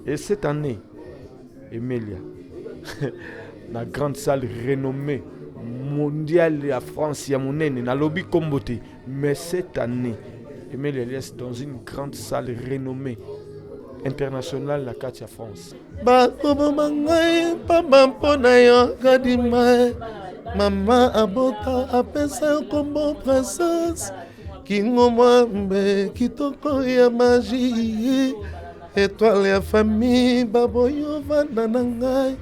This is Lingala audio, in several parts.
Et cette année, Emilia, la grande salle renommée mondiale à France, il y a mon aîné, na lobby Kombote. Mais cette année, Emilia Alias dans une grande salle renommée internationale, la Katia France. Maman abota apesa kombo princesse kingo mwambe kitoko ya magie étoile ya famille baboyo vanda na ngai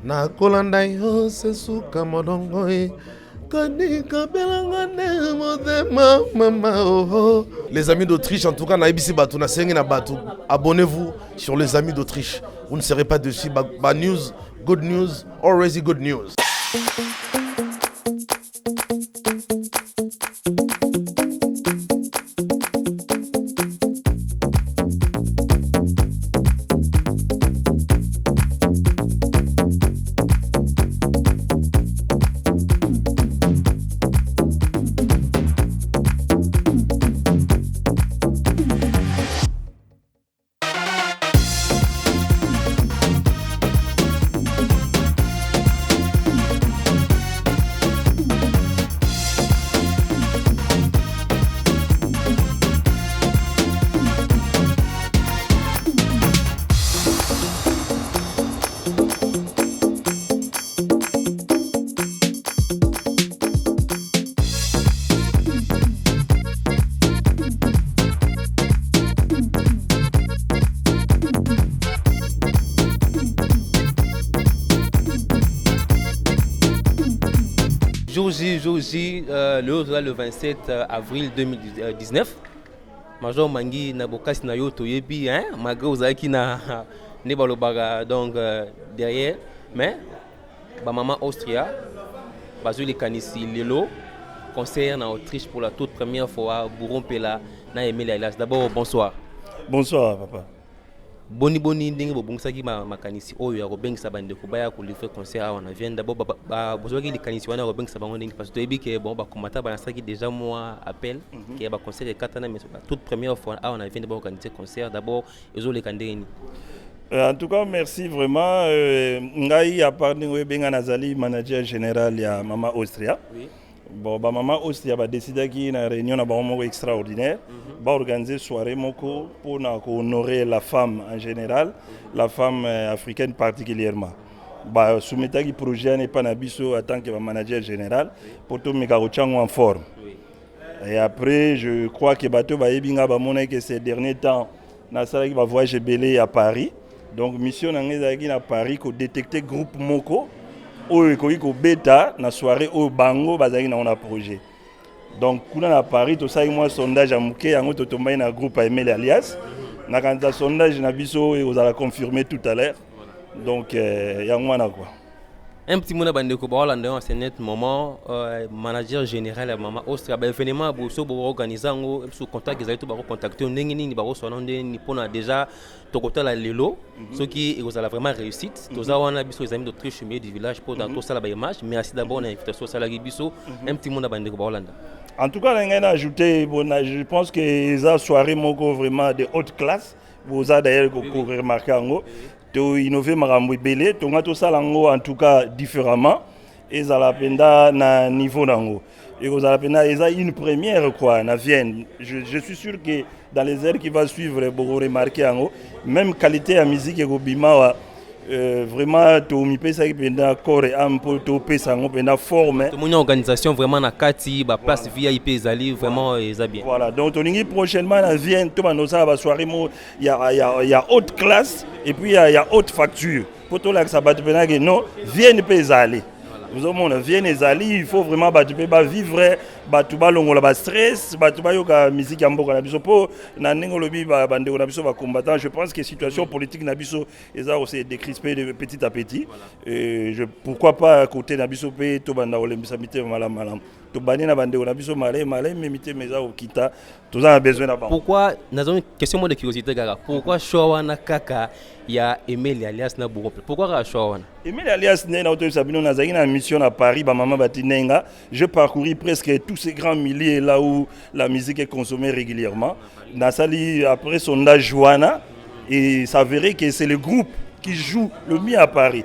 nakolanda yo sesuka modongo kanika belanga ne modema mama oh. Les amis d'Autriche, en tout cas na ibisi batu na sengi na batu, abonnez-vous sur les amis d'Autriche, vous ne serez pas dessus. Bad news, good news, always good news. Jour J, le 27 avril 2019. Major Mangi Nabokasi na yo toyebi, hein, malgré ozaki na nebalobaga donc derrière, mais ba maman Austria, bazui les kanisi lelo concert en Autriche pour la toute première fois, Bourron Pela na Emilia Alias. D'abord bonsoir. Bonsoir papa. Boni ndenge bobungsaki makanisi oyo ya kobengisa bandeko baya ko livrer concert awa na Vienne. D'abord bozwaki likanisi wana kobengisa bango ndenge parce que toyebi ke bon bakomata banasaki déjà moi appel ke ba concert et katana mais toute première fois awa na Vienne d'abord organiser concert d'abord ezo le kandeni. En tout cas merci vraiment ngai à part ngo benga nazali manager général ya Mama Austria. Oui. Bon ba Mama Austria ba décider ki na réunion na ba moko extraordinaire ba organiser soirée moko pour na honorer la femme en général, la femme africaine particulièrement. Ba soumetaki projet n'est pas na biso en tant que manager général pour tout meka chango en forme. Et après je crois que bato ba yebinga ba mona que ces derniers temps na sala ki ba voyage belé à Paris. Donc mission na ngezaki na Paris ko détecter groupe moko oyo ekoki kobeta na soirée oyo bango bazali na on projet. Donc kuna na Paris tosali moi sondage à moke yango totombai na groupe Emilia Alias na kanda sondage na biso et vous allez confirmer tout à l'heure. Donc yango wana quoi. Un petit mot bandeko ba Hollande en ce net moment manager général à Mama Austria ba événement boso bo organiser ngo sous contact ezali to ba contacter ndenge nini ba sona ndeni pona déjà to kotala lelo ce qui vous allez vraiment réussite toza wana biso les amis d'Autriche milieu du village pour dans tout ça la image mais assez d'abord on invitation ça la biso un petit mot bandeko ba Hollande. En tout cas on a ajouté bon je pense que les soirée moko vraiment de haute classe vous a d'ailleurs pour remarquer ngo to innover makambo belé to ngato salango en tout cas différemment et ça la penda na niveau nango et ça la penda eza une première quoi na Vienne. Je suis sûr que dans les heures qui va suivre beaucoup remarquer ngo même qualité à musique et bima vraiment to mi pesa ki penda corps et âme pour to pesa ngo penda forme to mon organisation vraiment na kati ba place VIP ezali vraiment eza bien. Voilà donc toningi prochainement na Vienne to banosa ba soirée mo il y a haute classe et puis il y a haute facture pour to la ça ba pena que non Vienne peut aller. Vous avez Vienne ezali il faut vraiment ba tu peux pas vivre ba tu ba longola ba stress ba tu ba yoka musique ya mboka na biso po na ndenge lobi ba bande na biso ba combattant. Je pense que situation politique na biso eza aussi décrispé de petit à petit et pourquoi pas à côté na biso pe to banda olembisa mite malam to bani na bande na biso malé mais mite meza okita to za besoin na ba. Pourquoi na zone question de curiosité gaga pourquoi show na kaka ya Emilia Alias na Bourron? Pourquoi ka show wana Emilia Alias na auto sabino na zaki na mission à Paris ba maman batinenga je parcours presque tous ces grands milliers là où la musique est consommée régulièrement na sali après sondage Joana Et ça verrait que c'est le groupe qui joue le mieux à Paris.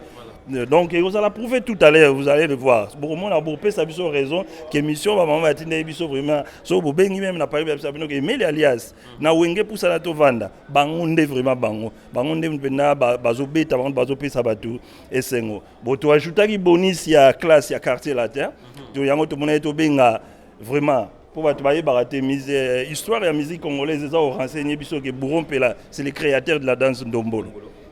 Donc vous allez prouver tout à l'heure, vous allez le voir. Bon, moi, on a ça a raison que mission va maman atteindre biso vraiment. So bo bengi même na Paris ça bino que mais alias na wenge pour ça to vanda. Bangonde vraiment bango. Bangonde mpena bazobeta bango bazopesa batu esengo. Bo to ajouta ki bonus ya classe ya quartier latin. To yango to mona to benga vraiment pour batu baye baraté mise histoire et musique congolaise ça renseigner biso que Bourron Pela, c'est le créateur de la danse ndombolo.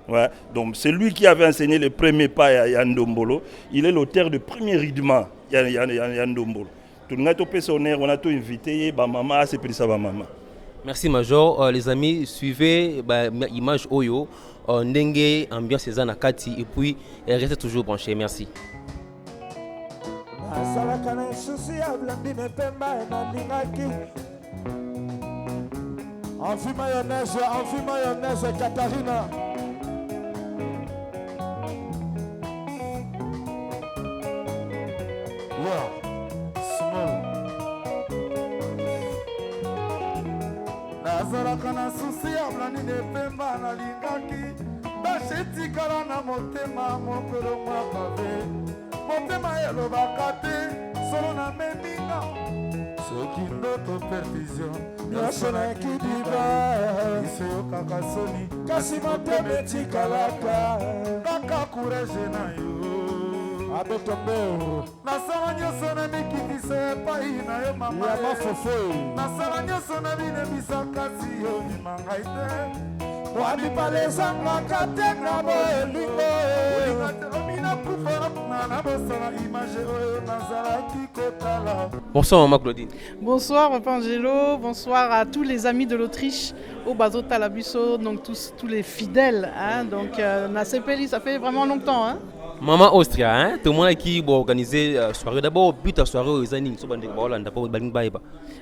Ouais. Donc c'est lui qui avait enseigné le premier pas à Ndombolo. Il est l'auteur du premier rudiment à Ndombolo. Tout le monde on a tout invité, maman, c'est pour ça maman. Merci Major. Les amis, suivez l'image Oyo, Ndenge, ambiance Cézanne Kati et puis restez toujours branchés. Merci. Envie mayonnaise, Katharina. Small. Nazalaka na susi ya blani ne pemba na lingaki basheti kala na motema mokolo mwakabe motema elobaka te solo na meminga soki ndoto perfusion nyonso na kidiba iseyokaka soni kasi motema etikalaka kaka courage na yo abetombeo nasala nyonso na mikitisa epai na yo mama ya mafofo nasala nyonso na binebisa kasi yo nyima ngai te wabipala ezangaka te na boelingo omina kufa na bosala image oyo nazalaki kotala. Bonsoir Maman Claudine. Bonsoir Papa Angelo, bonsoir à tous les amis de l'Autriche, au Bazo Talabusso, donc tous les fidèles. Hein, donc Nasepeli, ça fait vraiment longtemps. Hein. Maman Austria, hein? Tout le monde qui va organiser soirée d'abord, but à soirée aux années,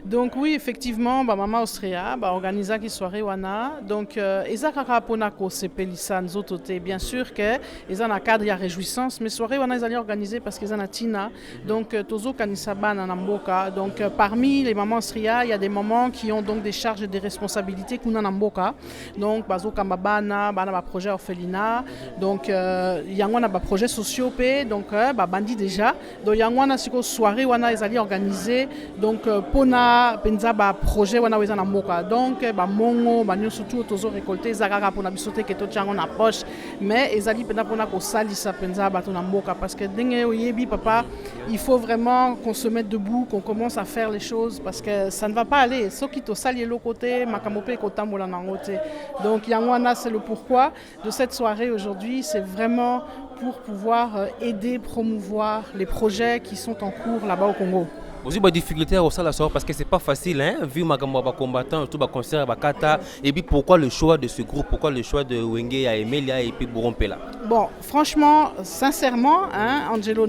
donc oui, effectivement, Maman Austria va organiser une soirée wana. Donc ezakaka ponako sepelisan zotote. Bien sûr que ils ont un cadre de réjouissance, mais soirée wana ils allaient organiser parce qu'ils ont un tina. Donc tozo kanisabana na mboka. Donc parmi les mamans Austria, il y a des mamans qui ont donc des charges et des responsabilités kuna na mboka. Donc bazo kambabana, bana ba projet orphelinat. Donc yangwana ba projet sociaux donc bandi déjà donc yangwana siko soirée wana ezali organisé donc pona penza ba projet wana weza na mboka donc ba mongo ba nyo surtout tozo récolter zakaka pona bisote que to tchango na poche mais ezali pena pona ko salisa penza ba to na mboka parce que dingue oyebi papa il faut vraiment qu'on se mette debout qu'on commence à faire les choses parce que ça ne va pas aller soki to sali lo côté makamope ko tambola na ngote donc yangwana c'est le pourquoi de cette soirée aujourd'hui c'est vraiment pour pouvoir aider, promouvoir les projets qui sont en cours là-bas au Congo. Aussi, il y a des difficultés au salle parce que c'est pas facile, hein, vu ma combattant, tout le concert, Kata. Et puis pourquoi le choix de ce groupe, pourquoi le choix de Wenge à Emelia et puis Bourron Pela? Bon, franchement, sincèrement, hein, Angelo,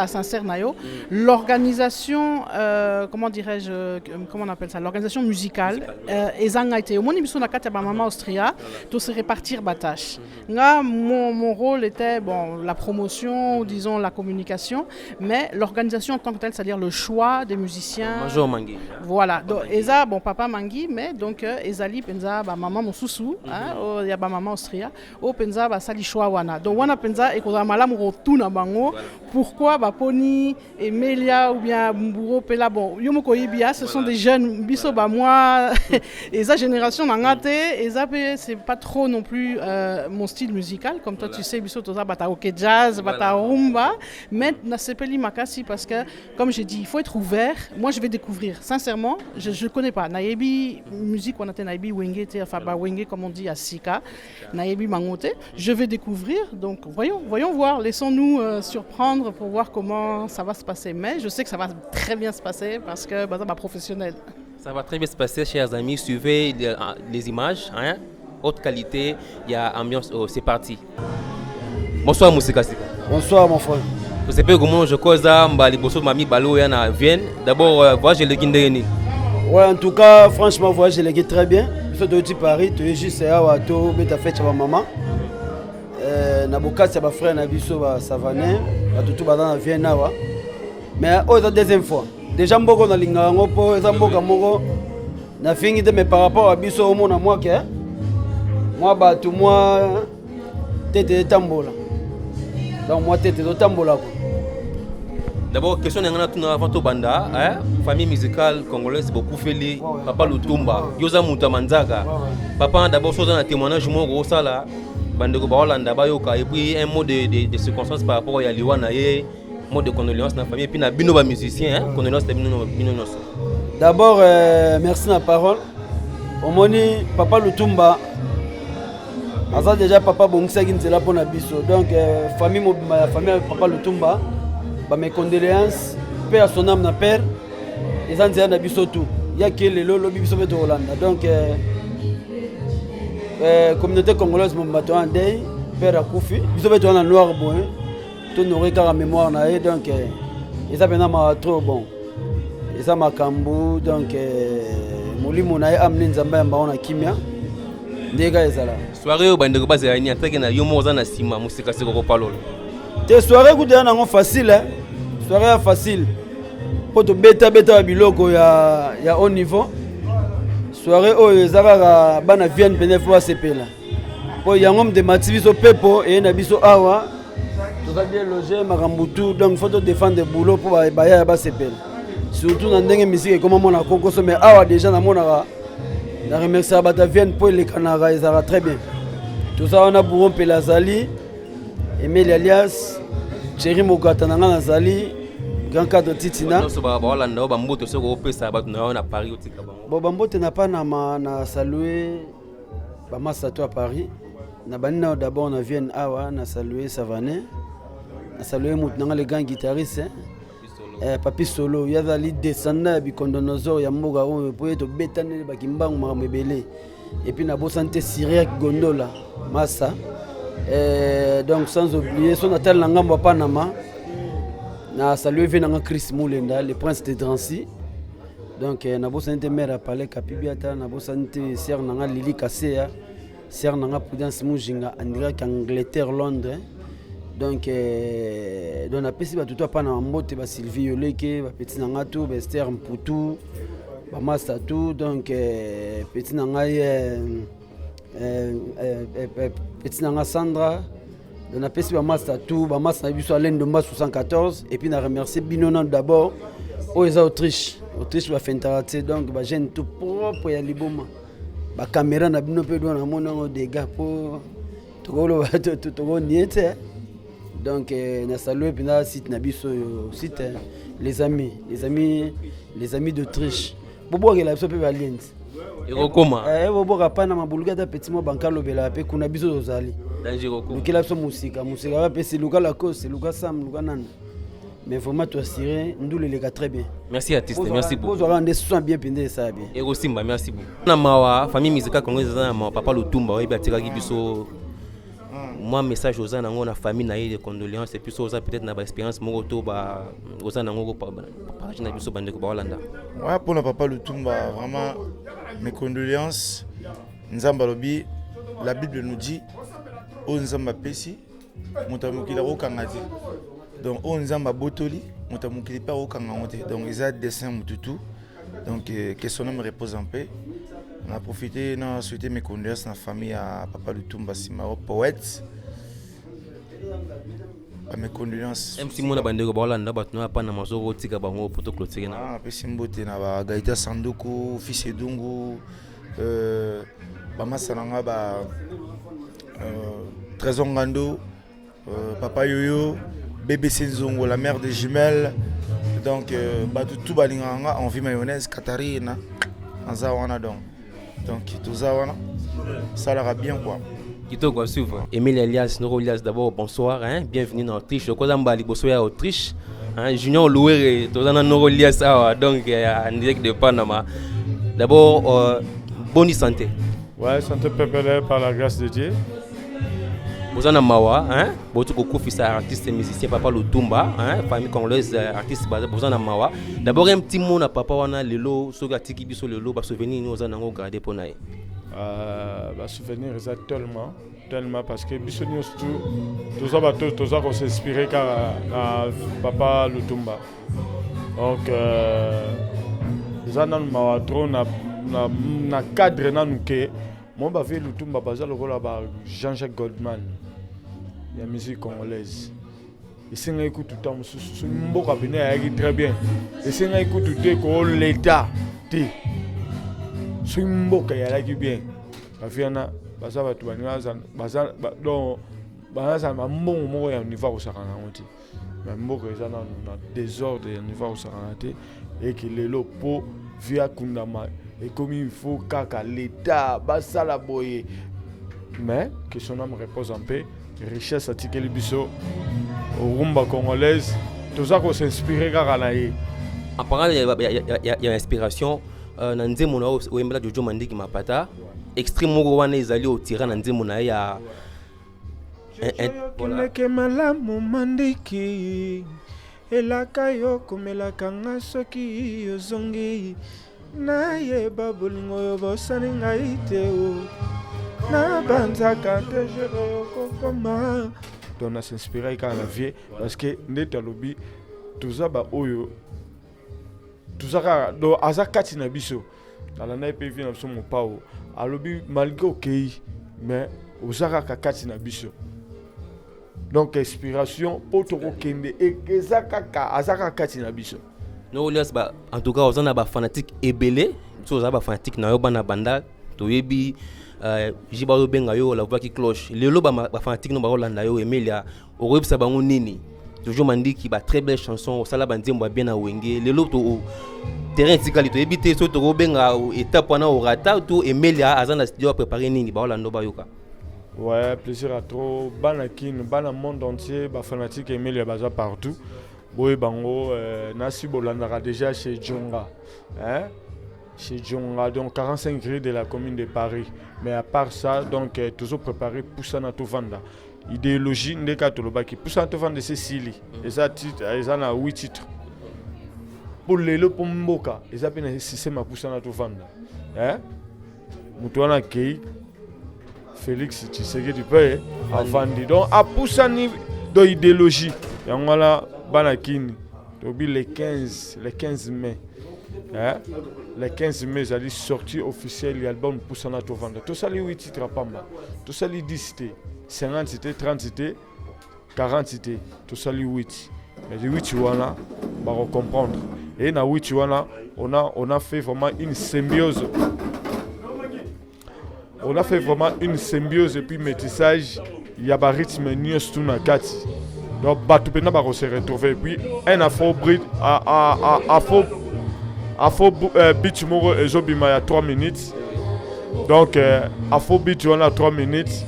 sincère nayo, l'organisation, comment dirais-je, comment on appelle ça, l'organisation musicale, ezanga été au moni biso na kati ya Maman Austria, tout se répartir batache. Mon rôle était bon la promotion, disons la communication, mais l'organisation en tant que telle, c'est-à-dire le choix des musiciens. Major Mangi. Voilà. Donc Eza, bon papa Mangi, mais donc Ezali penza ba maman Mosusu, hein, ya ba Maman Austria, o penza ba sali choix wana. Donc wana penza ekoza malamu rotuna bango. Pourquoi ba Poni, Emelia ou bien Mburo Pela bon, yomoko yibia, ce sont des jeunes biso ba moi Eza génération nangate, Eza c'est pas trop non plus mon style musical comme toi tu sais biso toza bata ok jazz, bata rumba, mais na sepeli makasi parce que comme j'ai dit, il faut être ouvert. Moi, je vais découvrir. Sincèrement, je ne connais pas. Nayebi, musique, on a Nayebi Wenge, enfin, Wenge, comme on dit à Sika, Nayebi Mangote. Je vais découvrir. Donc, voyons voir. Laissons-nous surprendre pour voir comment ça va se passer. Mais je sais que ça va très bien se passer parce que c'est ma professionnelle. Ça va très bien se passer, chers amis. Suivez les images. Hein? Haute qualité. Il y a ambiance. Oh, c'est parti. Bonsoir, Moussika Sika. Bonsoir, mon frère. Je sais pas comment je cause les bossos de Mami Balo et à Vienne. D'abord, voyage le Guindéni. Ouais, en tout cas, franchement, voyage le Guindéni très bien. Je suis Paris, tu es juste à Wato, mais tu as fait chez ma maman. Naboka, c'est ma frère, Nabiso, Savané, tout à Vienne. Mais la deuxième fois, déjà, je suis allé à Lingango, je suis allé à Mogo. Je fini de mes par rapport à Biso, au monde à moi, Moi, bato, moi, tête de tambola. Donc, moi, tête de tambola. D'abord, question avant tout banda, famille musicale congolaise beaucoup fait Papa Lutumba, Yoza Mutamanzaga. Papa d'abord chose un témoignage mon ça là, bande ko Baolanda bayoka et puis un mot de circonstance par rapport à Liwana et mot de condoléances dans la famille puis na bino ba musicien condoléances de bino. D'abord merci la parole. Omoni Papa Lutumba Aza déjà papa bongisa qui là pour na biso. Donc famille Papa Lutumba mes condoléances, père à son âme, na père, et ça na biso tout. Il y a que le lobby biso de Hollande. Donc communauté congolaise mon bateau en deuil, père à Koufi, biso beto en noir bon, tout n'aurait qu'à mémoire na et donc et ça maintenant trop bon. Et ça makambu donc molimo na amne nzamba mba ona kimia. Ndega ezala. Soirée au bande ko base ya ni atake na yo moza na sima musika seko ko palolo. Te soirée goûter na facile hein. Soirée facile. Pour te beta biloko ya haut niveau. Soirée o ezaka bana vienne pene fois sepela. Po yangom de matibiso pepo et na biso awa. Tout va bien loger makambutu donc faut te défendre le boulot pour baya ba sepela. Surtout dans ndenge musique comme mon na konkoso mais awa déjà na monaka. Na remercier bata vienne pour les canara ezara très bien. Tout ça on a pour Pelazali. Emile alias Jerry Mogata nanga nazali grand cadre Titina. Bon bambote na pas na saluer bamasa to à Paris. Na banina d'abord na Vienne awa na saluer Savané. Na saluer mutnanga le grand guitariste Papi Solo yazali descendant bikondonozo ya mboga oyo po to betane bakimbangu makamebele. Et puis na bo santé Syriac Gondola Massa. Donc sans oublier son attel Nangamba Panama na salué venanga Chris Moulenda le prince de Drancy. Donc na bo santé mère à Palais Kapibiata na bo santé sœur nanga Lili Kasea sœur nanga Prudence Mujinga Andrea Angleterre Londres. Donc on a pesi ba tout pas na mbote ba Sylvie Yoleke ba petit nanga tout ba Esther Mputu ba Master tout donc petit nanga petit nanga Sandra on a pesi ba Master tout ba Master na biso Alain Domba 74 et puis na remercier Binona d'abord aux Autriche va faire donc ba jeune tout propre ya liboma ba caméra na bino pe do na mona des gars pour to niete. Donc na salué puis na site na biso site les amis d'Autriche bobo ke la biso pe ba liens Erokoma. Bobo ka na mabuluka ta petit mo bankalo bela pe kuna biso ozali danger ko ke la biso musika ba pe c'est luka la cause c'est luka sam luka nan mais vraiment tu assurer ndule le très bien. Merci artiste, merci beaucoup. Vous aurez soin bien pendé ça bien. Ero Simba, merci beaucoup. Na mawa famille musicale congolaise na mawa Papa Lutumba oyebi atikaki biso moi message aux gens dans la famille na de condoléances et puis aux peut-être na ba expérience moto ba aux gens ngo partager na biso bande ko ba Hollanda. Ouais pour le Papa Lutumba vraiment mes condoléances. Nzamba lobi la Bible nous dit o nzamba pesi mutamukila ko kangati. Donc o nzamba botoli mutamukili pa ko kangamote. Donc ils a dessin mututu. Donc que son âme repose en paix. On a profité, on a souhaité mes condoléances à la famille à Papa Lutumba Simao, poète. Mes condoléances. Même si mon abandonné au Hollande, nous n'avons pas de maison tika bango pour tout clôturer. Ah, Pessimbote na Gaïta Sandoku, fils Edungu, Bama Sananga ba Trésor Ngando, Papa Yoyo, Bébé Senzongo, la mère des jumelles. Donc tout balinganga en vie mayonnaise Katarina, Anzawana donc. Donc tout ça ça l'aura bien quoi. Kito quoi suivre. Emile Elias, Noro Elias d'abord bonsoir hein, bienvenue en Autriche. Le Kozamba liboso ya Autriche. Hein, Junior Louere, tout ça Noro Elias donc en direct de Panama. D'abord bonne santé. Ouais, santé pépélée par la grâce de Dieu. Vous en avez mawa, hein? Beaucoup de fils artistes et musiciens, Papa Lutumba, hein? Famille congolaise, artistes, vous en avez mawa. D'abord un petit mot à Papa wana lelo, soga tiki biso lelo, ba souvenir nous en avons gardé pour naï. Ba souvenir ça tellement parce que biso nous tout ça qu'on s'inspirer car Papa Lutumba. Donc ça nan mawa trop na cadre nan ke Moi, je vais le Jean-Jacques Goldman, la musique congolaise. Et si on écoute tout le temps, c'est très bien. Et si on écoute tout le temps, l'État, c'est bien. Et que les lopos via Kundama et comme il faut qu'à l'État basa la boye mais que son âme repose en paix richesse à Tikeli Bisso au rumba congolaise tout ça qu'on s'inspire garanaye en parlant il y a inspiration nanze mona o embla Jojo Mandiki Mapata extrême moko wana ezali au tirant nanze mona ya voilà que malamu Mandiki elaka yo komelaka nga soki ozongi nayeba bolingo yo bosani ngai te o nabanzaka te jere okokoma donc nasinspire kaka na vie parce que ndeti alobi toza baoyo toza kaka do aza kati na biso alanda ye mpe vie na biso mopao alobi malgré okei mais oza kaka kati na biso. Donc inspiration pour te rekende et ezakaka azaka kati na biso. No Elias ba en tout cas ozana ba fanatique ebele, so ozana ba fanatique na yo bana banda to yebi jiba yo benga yo la voix qui cloche. Lelo ba fanatique no ba Rolanda yo Emilia oyebisa bango nini. Jojo Mandiki ba très belle chanson osala banzembo bien na wenge. Lelo to terrain tikali to ebite so to benga étape wana o rata to Emilia azana studio préparer nini ba Rolanda ba yoka. Ouais, plaisir à trop. Banakin, bana monde entier, ba fanatique Emile Baza partout. Boy Bango, Nasi Bolandara déjà chez Djonga. Hein? Chez Djonga, donc 45 grilles de la commune de Paris. Mais à part ça, donc toujours préparé Poussana Tovanda. Idéologie, Ndeka Tolobaki. Poussana Tovanda, c'est Sili. Et ça, ils en ont 8 titres. Pour les Lopomboka, ils appellent un système à Poussana Tovanda. Hein? Moutouana Kei. Félix Tshisekedi paye avandi donc a poussani de idéologie yangala banakini tobi le 15 mai hein le 15 mai j'allais sortir officiel l'album Poussana Tovanda tout ça les 8 titres pamba tout ça les 10 cités 50 cités 30 cités 40 cités tout ça les 8 mais les 8 wana va comprendre et na 8 wana on a fait vraiment une symbiose. On a fait vraiment une symbiose et puis métissage. Il y a un rythme tout na kati. Donc Batupena va se retrouver. Puis un afro-beat beat moro et Zobima il y a 3 minutes. Donc afro-beat on a 3 minutes.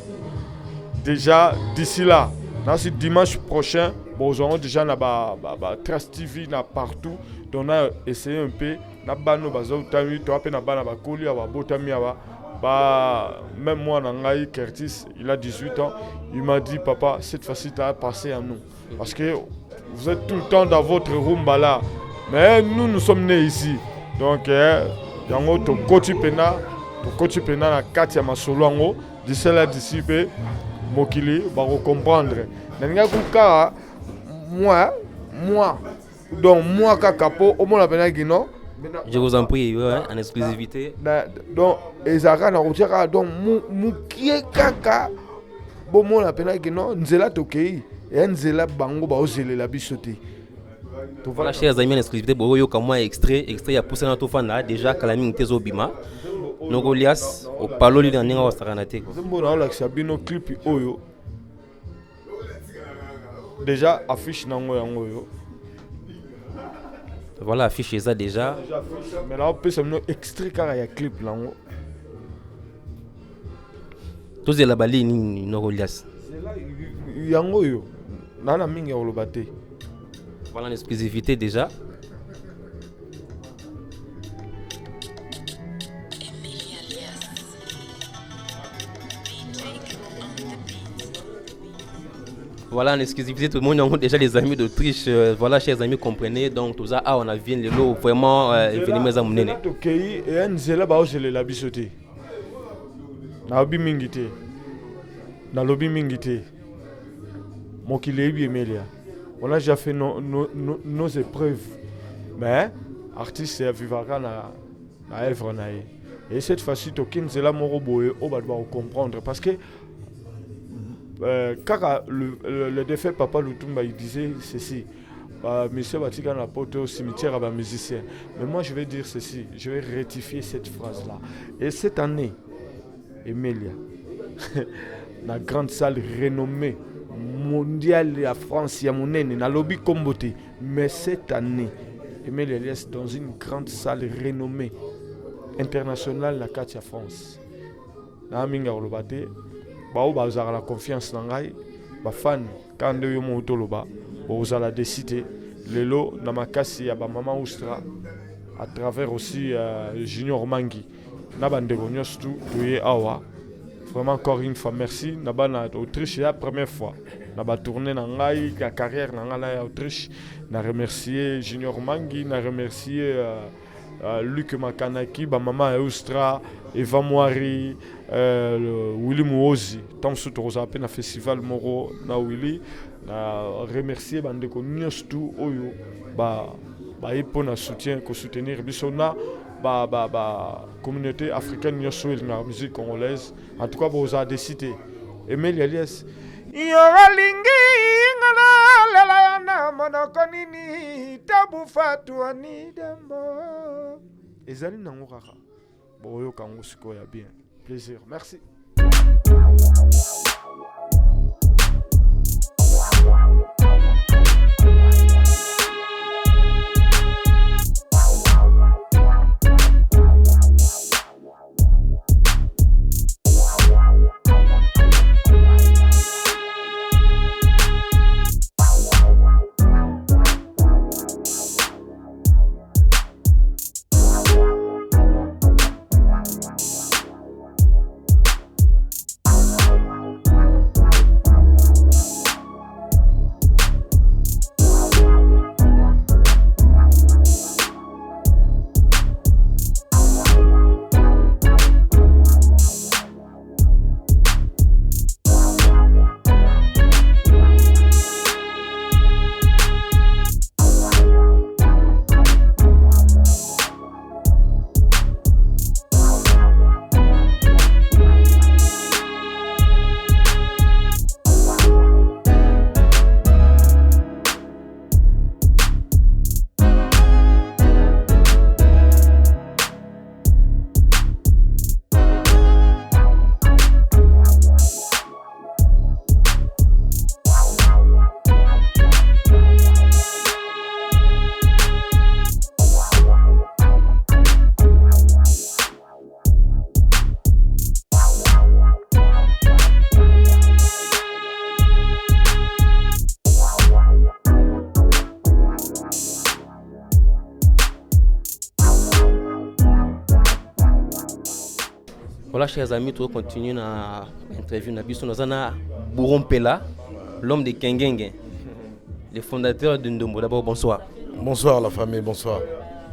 Déjà d'ici là, c'est dimanche prochain, bon, nous aurons déjà na Trace TV na partout. Donc on a essayé un peu na bano bazo tami to apena bana ba koli aba botami aba. Bah, même moi, Nangaï Curtis, il a 18 ans, il m'a dit, papa, cette fois-ci, tu as passé à nous. Parce que vous êtes tout le temps dans votre rumba là. Mais nous sommes nés ici. Donc, yango to koti pena na kati ya masolo yango, d'ici là, d'ici pe, mokili, va comprendre. Nangaï kuka, moi, donc moi, kakapo, au moins la pena guino. Je vous en prie, ouais, en exclusivité. Donc, ezaka na routiaka donc mukie kaka bomo la pena que non nzela tokei et nzela bango ba ozelela bisoté. Voilà, chers amis, en exclusivité boyo comme moi extrait ya Poussana Tovanda déjà kalami ntezo bima. Donc Elias au palo li ndinga wa saranate ko. Mbona la sabino clip oyo. Déjà affiche nango yango yo. Voilà, affiché ça déjà. Mais là, on peut s'amener extrait car il y a clip là. Tous les labali ni Elias. C'est là, il y a un yo. Nana mingi ya olobate. Voilà l'exclusivité déjà. Voilà, en exclusivité, tout le monde a déjà les amis d'Autriche. Voilà, chers amis, comprenez. Donc, tout ça, on a vu les lots vraiment venir à mon nez. Ok, et un zéla ba je l'ai bisoté. Na obi mingité. Na lobby mingité. Mon qui l'est bien Emilia. On a déjà fait nos épreuves. Mais artiste c'est vivra na œuvre na. Et cette fois-ci, Tokinzela Moroboe, on va devoir comprendre. Parce que car le défunt Papa Lutumba, il disait ceci. Monsieur Batika n'a pas au cimetière à un musicien. Mais moi, je vais dire ceci. Je vais rectifier cette phrase-là. Et cette année, Emilia, la grande salle renommée mondiale de la France, il y a mon aîné, dans lobby Kombote. Mais cette année, Emilia est dans une grande salle renommée internationale, la Katia France. Na minga olobate, ba bazara la confiance nangai, ba fan quand yo mo toloba, ba la décider lelo na makasi ya ba Mama Oustra à travers aussi Junior Mangi. Na bande gonyos tout toye awa. Vraiment encore une fois merci na bana Autriche la première fois. Na ba tourner nangai la carrière nangai en Autriche. Na remercier Junior Mangi, na remercier Luc Makanaki, ba Mama Oustra, Eva Moari, Willy Mouozi, tant sous Rosape na festival Moro na Willy, na remercier bandeko nyostou oyo ba ipo na soutien ko soutenir bisona ba communauté africaine nyoso na musique congolaise. En tout cas vous a décidé Emile Elias yolingi ngala lela na monoko nini tabu fatu ani dembo ezali nango kaka boyo kango siko ya bien plaisir merci. Voilà, chers amis, on continue l'interview. Nous avons Bouron Pela, l'homme de Kengenge, le fondateur de Ndombo. D'abord, bonsoir. Bonsoir la famille, bonsoir.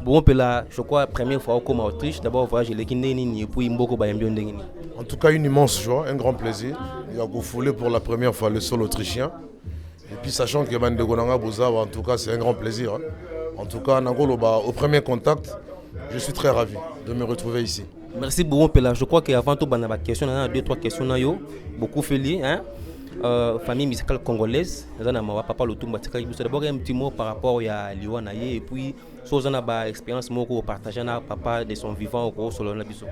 Bouron Pela, je crois, première fois comme Autriche. D'abord, voyage le Kindeni et puis Mboko Bayambiondeni. En tout cas, une immense joie, un grand plaisir. Il a foulé pour la première fois le sol autrichien. Et puis, sachant que Bande Gonanga Bouzawa, en tout cas, c'est un grand plaisir. En tout cas, Nangoloba, au premier contact, je suis très ravi de me retrouver ici. Merci Bouron Pela. Je crois qu'avant tout, on a des questions, 2-3 questions. Beaucoup félicité. Famille musicale congolaise. Papa Lutumba. D'abord, un petit mot par rapport à Liwana. Et puis, si vous avez une expérience, vous partagez avec papa de son vivant au Solo Nabiso.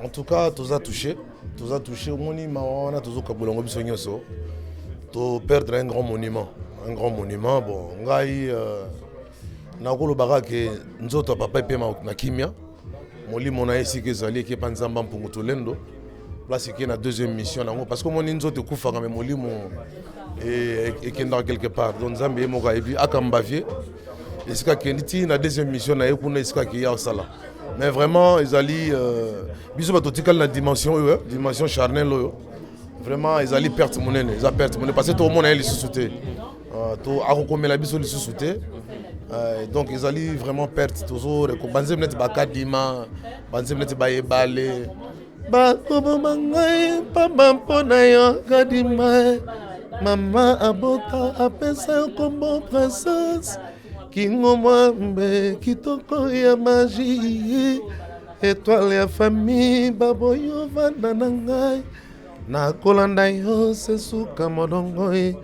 En tout cas, tout a touché. Tout a touché. On a toujours perdre un grand monument. Un grand monument. Bon, Nakolo Barake, nous autres, papa et pema na Kimia. Molimo na ici que zali qui panzamba mpungutolendo place qui est la deuxième mission parce que mon inzo te kufa mais molimo et qui est quelque part donc Zambie mo ga ebi akambavie et ce qui est la deuxième mission na ekuna ce qui ya sala mais vraiment ils ali biso batotikal na dimension charnelle vraiment ils ali perte monene ils a perte monene parce que tout le monde a les sous-souté to akokomela biso les sous-souté. Donc ils allaient vraiment perdre toujours banzem net bakadima banzem net bayebale ba obomangai pamba mpona yo kadima mama abota apesa kombo princesse kingo mwambe kitoko ya magie étoile ya famille baboyo vanda na ngai nakolanda yo sesuka modongo ye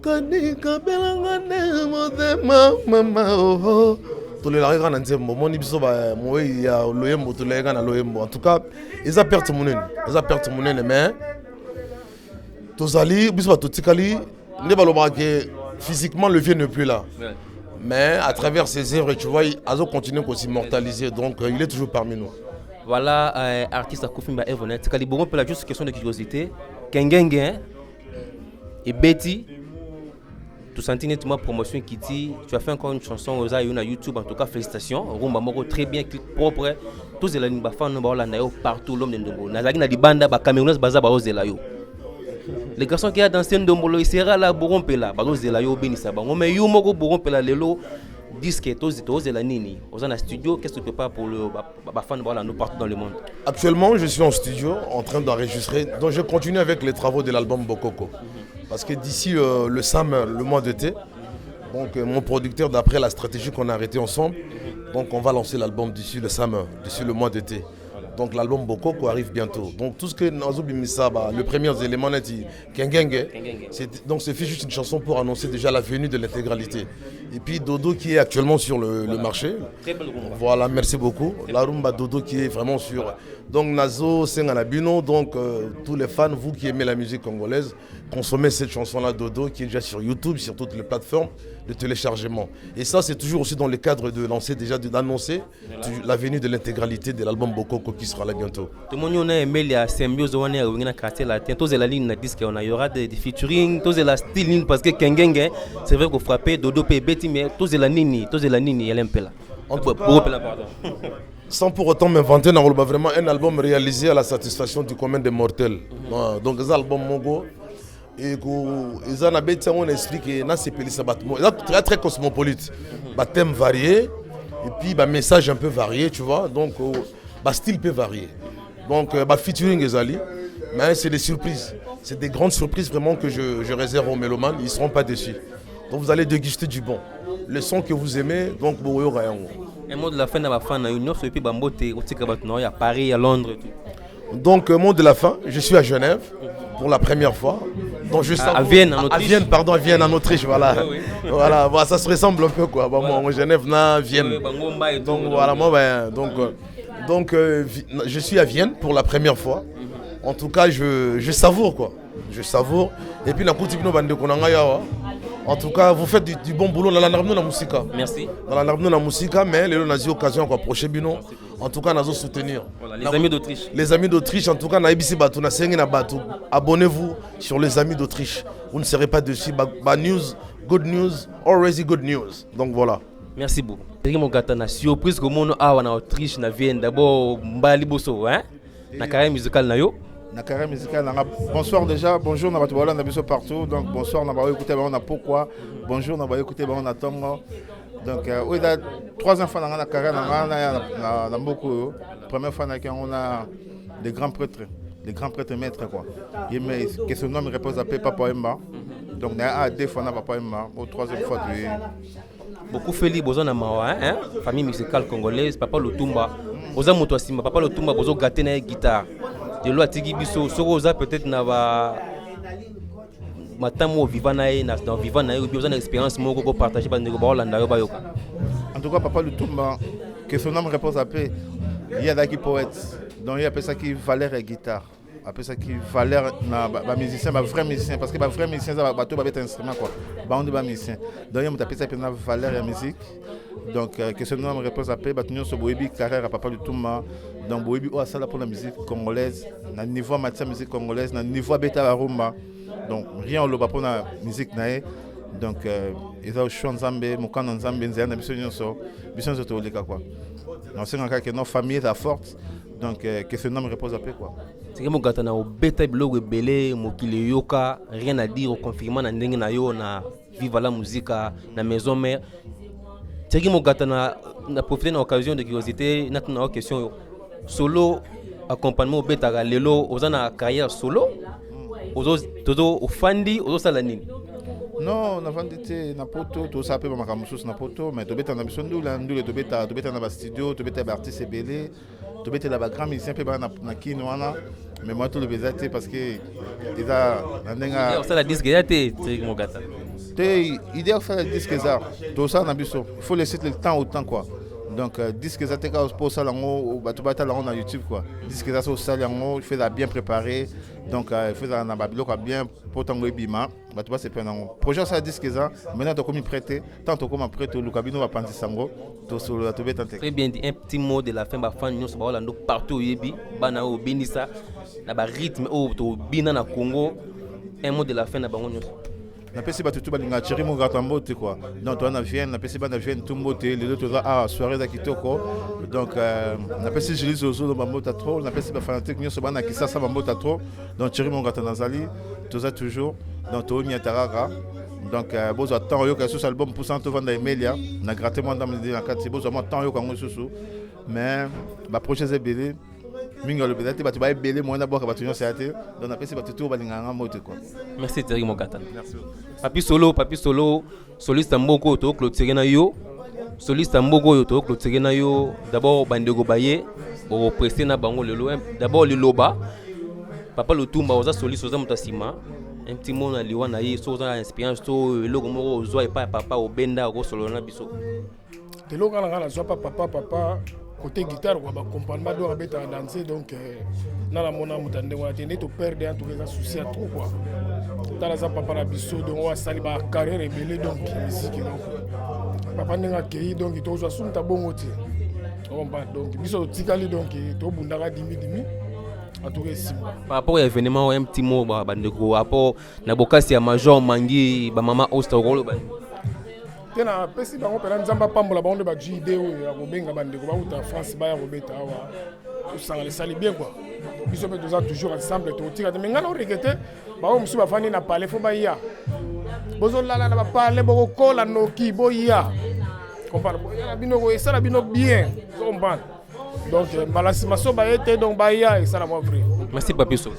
kanika belanga nde motema mama oho tolelaka na nzembo moni biso moi ya loyembo tolelaka na loyembo en tout cas eza perte monene mais tozali biso batotikali nde balobaka ke physiquement le vieux n'est plus là. Ouais. Mais à travers ses œuvres, tu vois, Azo continue à s'immortaliser, donc il est toujours parmi nous. Voilà, artiste à Koufimba Evonet. Caliboron peut la juste question de curiosité. Kengenge et Betty, tout senti nettement promotion Kitty. Tu as fait encore une chanson aux a na YouTube, en tout cas félicitations. Rumba Moro très bien, clip propre. Tous les animaux fans nous parlent partout l'homme de Ndombo. Nazaki na di banda ba Camerounais baza ba ozelayo. Les garçons qui a dansé Ndombolo, ils seront là, Boron Pela, Bago Zelayo, Benissa Bango, mais Yumoko, Boron Pela, Lelo, disque, tous et la Nini. Aux en studio, qu'est-ce que tu prépares pour le fan de nous partout dans le monde? Actuellement, je suis en studio en train d'enregistrer, donc je continue avec les travaux de l'album Bokoko. Parce que d'ici le Summer, le mois d'été, donc mon producteur, d'après la stratégie qu'on a arrêtée ensemble, donc on va lancer l'album d'ici le Summer, d'ici le mois d'été. Donc l'album Bokoko arrive bientôt. Donc tout ce que Nazo Bimisaba, le premier élément est Kengenge. Donc c'est juste une chanson pour annoncer déjà la venue de l'intégralité. Et puis Dodo qui est actuellement sur le marché. Très belle rumba. Voilà, merci beaucoup. La rumba Dodo qui est vraiment sur. Donc Nazo Senganabino, donc tous les fans, vous qui aimez la musique congolaise, consommez cette chanson-là Dodo qui est déjà sur YouTube, sur toutes les plateformes de téléchargement. Et ça c'est toujours aussi dans le cadre de lancer déjà, d'annoncer la venue de l'intégralité de l'album Bokoko qui sera là bientôt. Tout le monde a aimé la symbiose, on a quartier latin, tous la ligne disque, il y aura des featuring, tous la style parce que Kengenge, c'est vrai qu'on frappait Dodo et Betty, mais tous la nini, elle aime là. Sans pour autant m'inventer, on a vraiment un album réalisé à la satisfaction du commun des mortels. Donc c'est un album Mongo. Et ils ont on explique que c'est très très cosmopolite. Thème varié et puis message un peu varié, tu vois. Donc style peut varier. Donc featuring Ezali, mais c'est des surprises. C'est des grandes surprises vraiment que je réserve aux mélomanes, ils ne seront pas déçus. Donc vous allez déguster du bon. Le son que vous aimez, donc un mot de la fin de ma fan, une offre depuis Bambote, à Paris, à Londres. Donc mot de la fin, je suis à Genève pour la première fois. Donc je à Vienne en Autriche. À Vienne en Autriche, voilà. Oui. Voilà, ça se ressemble un peu quoi. Moi, en Genève, Vienne. Donc voilà, donc je suis à Vienne pour la première fois. En tout cas, je savoure quoi. Je savoure. Et puis en tout cas, vous faites du bon boulot dans la musique. Merci. Dans la musique, mais les gens ont occasion de approcher Bino. En tout cas, nous soutenir. Voilà, les amis d'Autriche. Les amis d'Autriche, en tout cas, abonnez-vous sur les amis d'Autriche. Vous ne serez pas dessus. News, good news, always good news. Donc voilà. Merci beaucoup. Surprise que mon en Autriche, na Vienne, d'abord Mbali Bosso, hein? Na carrière musicale na yo. Na carrière musicale, bonsoir déjà, bonjour, na batouala na biso partout. Donc bonsoir, na ba écouter on a pourquoi. Bonjour, na ba écouter on a tongo. Donc il y a 3 enfants dans la carrière na beaucoup. Première fois on a des grands prêtres maîtres quoi. Et mais que son nom repose à Papa Emba. Donc il y a 2 fois na Papa Emba, au 3e fois tu beaucoup Feli bozona mawa hein, famille musicale congolaise, Papa Lutumba. Oza moto asima Papa Lutumba bozo gâter na guitare. De loi tigi biso soroza peut-être na ba matamo vivana na dans vivana yo besoin d'expérience moko ko partager ba ndeko ba Hollanda yo ba yo. En tout cas Papa Lutumba que son nom repose à paix. Il y a des poètes donc il y a ça qui valeur et guitare. Après ça qui valeur na ba musicien ba vrai musicien parce que ba vrai musicien ça ba to ba être instrument quoi. Ba on ba musicien. Donc il y a ça qui na valeur et musique. Donc que ce nom repose à paix ba tunyo so boyebi carrière à Papa Lutumba. Donc boyebi o asala pour la musique congolaise, na niveau matière musique congolaise, na niveau beta la rumba. Donc rien le pour la musique nae. Donc ils ont choisi Nzambe, mokano Nzambe nzana biso nyonso to leka quoi. On sait que notre famille est forte. Donc que ce nom repose à paix quoi. C'est que mon gars na beta blog belé mokile yoka, rien à dire au confirmant na ndenge na yo na vive la musique na maison mère. C'est que mon gars na profiter de l'occasion de curiosité, na une question solo accompagnement beta lelo ozana carrière solo. Ozo ofandi ozo salanini. Non, na vandité na poto to ça peut makamusus na poto mais to beta na biso ndula to beta na ba studio to beta ba artiste belé tu bête là-bas grand musicien peut na kino wana mais moi tout le bezate parce que il a on ça la disque ya te mon gars idée à faire le disque ça tout ça na biso il faut laisser le temps au temps quoi donc disque ça te ka pour ça lango batu bata lango na YouTube quoi disque ça ça lango il fait la bien préparé donc il fait na babilo quoi bien pour tango ebima batu ba se penango projet ça disque ça maintenant tu comme prêté tant tu comme prêté le cabino va penser sango to solo la to beta très bien dit un petit mot de la fin ba fan nyos ba wala ndo partout yebi bana o binisa na ba rythme o to bina na Congo un mot de la fin na bango nyos na pesi ba tutu ba linga chiri mo gatambo te quoi donc toi na vient na pesi ba na vient tumbo te les autres ah soirée da kitoko donc na pesi jili zozo no bambota trop na pesi ba fanatique nyos ba na kisasa bambota trop donc chiri mo gata nazali tout ça toujours donc to mi ataraka donc bozo attend yo ka sous album pour cent vendre Emelia na gratter moi dans na kati bozo moi temps yo ka ngosusu mais ba projet zebele minga le peut-être ba tu ba belé moi d'abord ba tu non c'est donc na pesi ba tutu ba linga moto quoi. Merci Thierry Mokata. Merci. Papi solo soliste mboko to clôturer na yo soliste mboko yo to clôturer na yo d'abord bandego baye o prester na bango lelo d'abord le loba papa le tumba oza soliste oza mutasima un petit mot na liwa na ye so oza expérience to eloko moko ozwa epa papa obenda ko solo na biso de loka na zwa papa côté guitare quoi ba accompagnement do abeta danser donc na la mona mutande wa tene to perdre en tout cas souci à trop quoi tala za papa na biso donc wa sali ba carrière ebele donc musique donc papa ninga kei donc to zo sunta bongo ti on ba donc biso tikali donc to bundaka dimi en tout cas par rapport à événement un petit mot ba bandeko rapport na bokasi ya major mangi ba mama ostoro ba tena pesi bango pela nzamba pambola bango ba JD ya kobenga bandeko ba uta France ba ya kobeta awa usanga les sali bien quoi biso pe toza toujours ensemble to tika mais ngana o regretter ba o musu ba fani na parler fo ba ya bozo lala na ba parler boko kola noki bo ya comprendre ya bino ko esala bino bien comprendre donc balasi maso ba été donc ba ya et ça la moi vrai. Merci Papi So.